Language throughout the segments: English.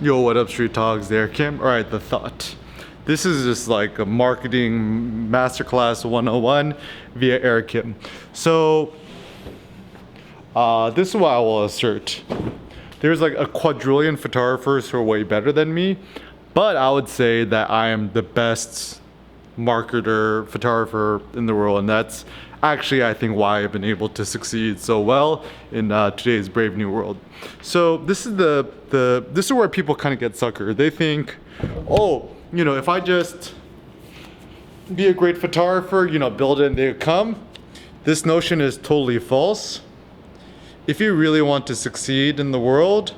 Yo, what up, Street Talks? There, Kim. All right, the thought. This is just like a marketing masterclass 101 via Eric Kim. So, this is what I will assert. There's like a quadrillion photographers who are way better than me, but I would say that I am the best marketer, photographer in the world, and that's actually, I think, why I've been able to succeed so well in today's brave new world. So this is this is where people kind of get suckered. They think, oh, you know, if I just be a great photographer, you know, build it and they come. This notion is totally false. If you really want to succeed in the world,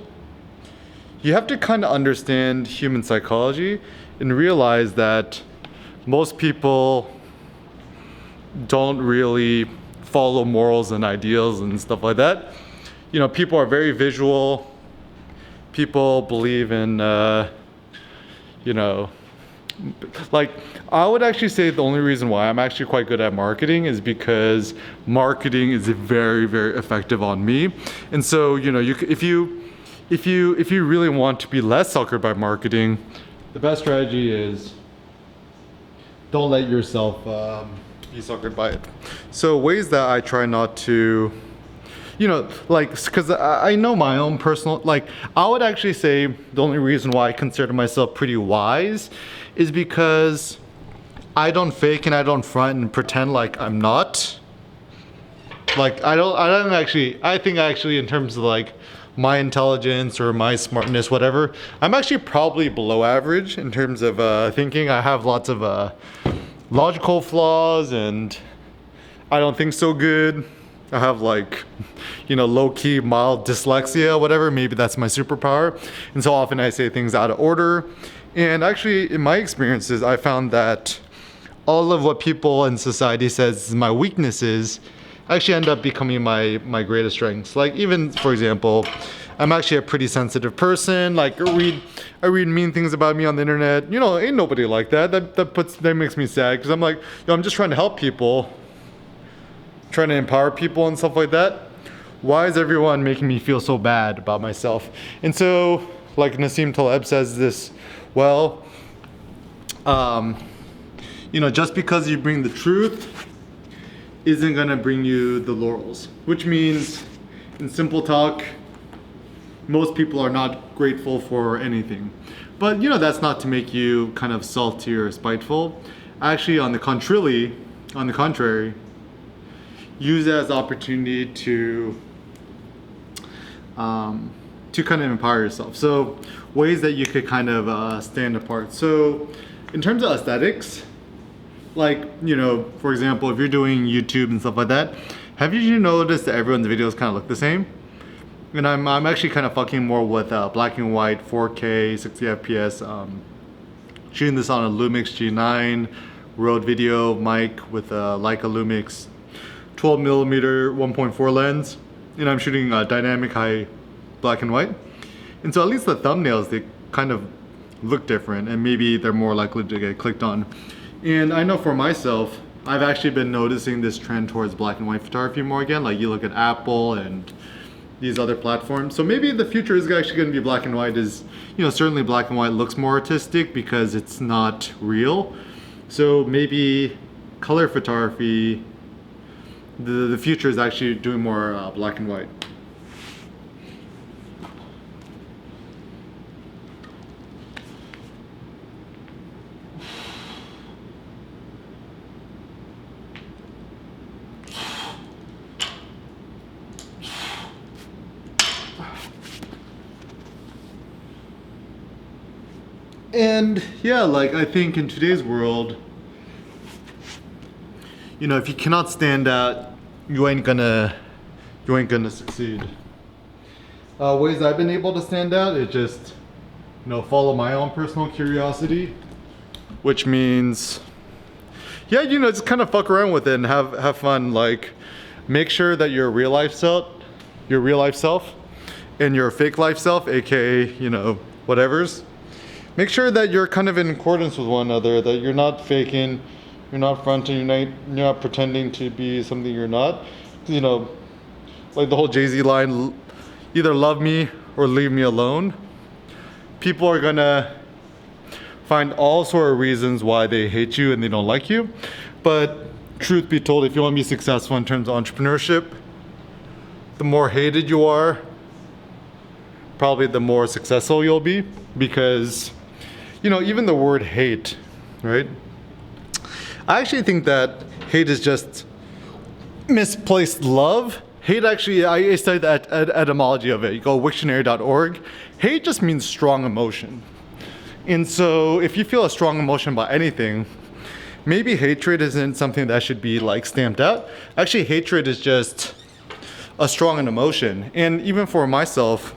you have to kind of understand human psychology and realize that most people don't really follow morals and ideals and stuff like that. You know, people are very visual. People believe in, you know, like, I would actually say the only reason why I'm actually quite good at marketing is because marketing is very, very effective on me. And so, you know, if you really want to be less suckered by marketing, the best strategy is don't let yourself be suckered by it. So ways that I try not to, you know, like, because I know my own personal, like, I would actually say the only reason why I consider myself pretty wise is because I don't fake and I don't front and pretend like I'm not. Like, I don't actually, I think actually in terms of like my intelligence or my smartness, whatever, I'm actually probably below average in terms of thinking. I have lots of logical flaws and I don't think so good. I have like, you know, low-key mild dyslexia, whatever. Maybe that's my superpower. And so often I say things out of order. And actually, in my experiences, I found that all of what people in society says is my weaknesses actually end up becoming my greatest strengths. Like, even, for example, I'm actually a pretty sensitive person. Like, I read mean things about me on the internet. You know, ain't nobody like that. That makes me sad because I'm like, yo, I'm just trying to help people, trying to empower people and stuff like that. Why is everyone making me feel so bad about myself? And so, like Nassim Taleb says this, well, you know, just because you bring the truth isn't gonna bring you the laurels, which means, in simple talk, most people are not grateful for anything. But, you know, that's not to make you kind of salty or spiteful. Actually, on the contrary, use it as an opportunity to kind of empower yourself. So ways that you could kind of stand apart. So in terms of aesthetics, like, you know, for example, if you're doing YouTube and stuff like that, have you noticed that everyone's videos kind of look the same? And I'm actually kind of fucking more with black and white, 4K, 60 FPS, shooting this on a Lumix G9 Rode video mic with a Leica Lumix 12mm 1.4 lens, and I'm shooting dynamic high black and white. And so at least the thumbnails, they kind of look different and maybe they're more likely to get clicked on. And I know for myself, I've actually been noticing this trend towards black and white photography more again. Like, you look at Apple and these other platforms. So maybe the future is actually going to be black and white. Is, you know, certainly black and white looks more artistic because it's not real. So maybe color photography, the future is actually doing more black and white. And yeah, like, I think in today's world, you know, if you cannot stand out, you ain't gonna succeed. Ways I've been able to stand out is just, you know, follow my own personal curiosity, which means, yeah, you know, just kind of fuck around with it and have fun. Like, make sure that your real life self, and your fake life self, aka, you know, whatever's, make sure that you're kind of in accordance with one another, that you're not faking, you're not fronting, you're not pretending to be something you're not. You know, like the whole Jay-Z line, either love me or leave me alone. people are gonna find all sort of reasons why they hate you and they don't like you. But truth be told, if you want to be successful in terms of entrepreneurship, the more hated you are, probably the more successful you'll be. Because, you know, even the word hate, right? I actually think that hate is just misplaced love. Hate actually, I studied the etymology of it. You go wiktionary.org. Hate just means strong emotion. And so if you feel a strong emotion about anything, maybe hatred isn't something that should be like stamped out. Actually, hatred is just a strong emotion. And even for myself,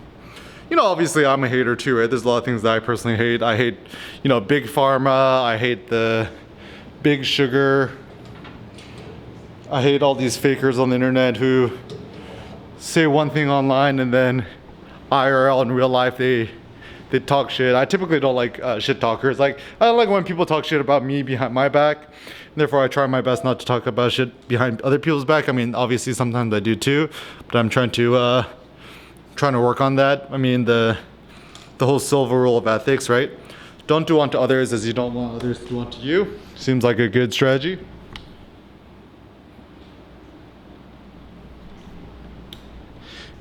you know, obviously I'm a hater too, right? There's a lot of things that I personally hate. I hate, you know, big pharma. I hate the big sugar. I hate all these fakers on the internet who say one thing online and then IRL in real life they talk shit. I typically don't like shit talkers. Like, I don't like when people talk shit about me behind my back. Therefore, I try my best not to talk about shit behind other people's back. I mean, obviously sometimes I do too, but I'm trying to work on that. I mean, the whole silver rule of ethics, right? Don't do unto others as you don't want others to do unto you. Seems like a good strategy.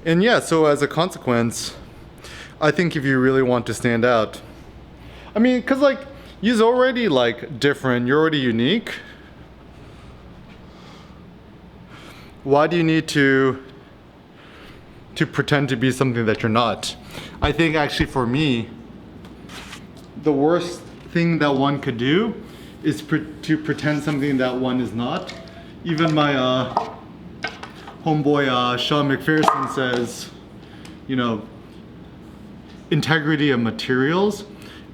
And yeah, so as a consequence, I think if you really want to stand out, I mean, cause like, you're already like different, you're already unique. Why do you need to pretend to be something that you're not? I think actually for me, the worst thing that one could do is to pretend something that one is not. Even my homeboy Sean McPherson says, you know, integrity of materials.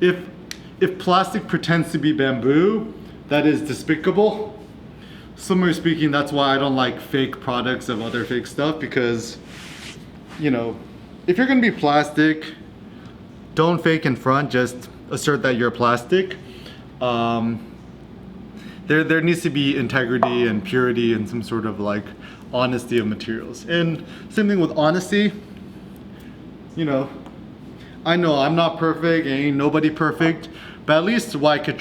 If plastic pretends to be bamboo, that is despicable. Similarly speaking, that's why I don't like fake products of other fake stuff, because, you know, if you're gonna be plastic, don't fake in front, just assert that you're plastic. There needs to be integrity and purity and some sort of like honesty of materials. And same thing with honesty. You know I'm not perfect, ain't nobody perfect, but at least what I could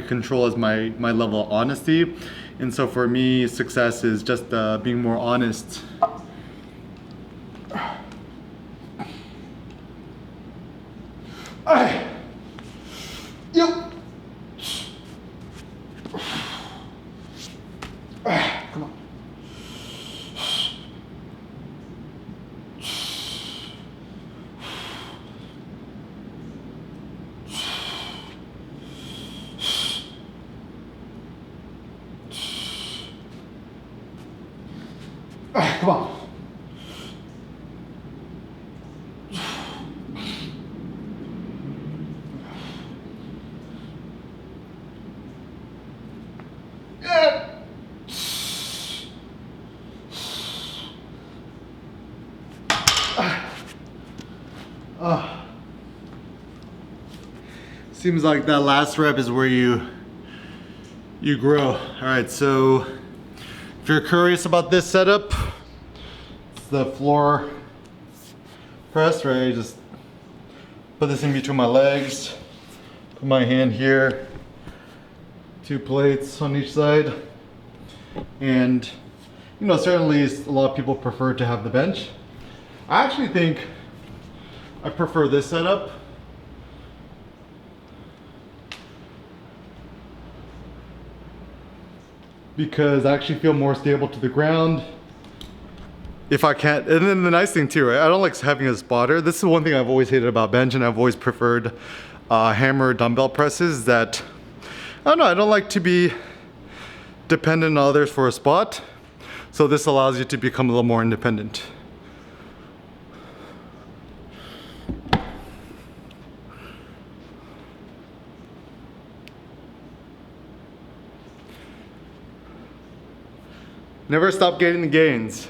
control is my level of honesty. And so for me, success is just being more honest. Yo. Come on. Come on. Seems like that last rep is where you grow. All right, so if you're curious about this setup, it's the floor press, right? Just put this in between my legs, put my hand here, 2 plates on each side. And, you know, certainly a lot of people prefer to have the bench. I actually think I prefer this setup. Because I actually feel more stable to the ground. If I can't, and then the nice thing too, right? I don't like having a spotter. This is one thing I've always hated about bench, and I've always preferred hammer dumbbell presses, that, I don't know, I don't like to be dependent on others for a spot. So this allows you to become a little more independent. Never stop getting the gains.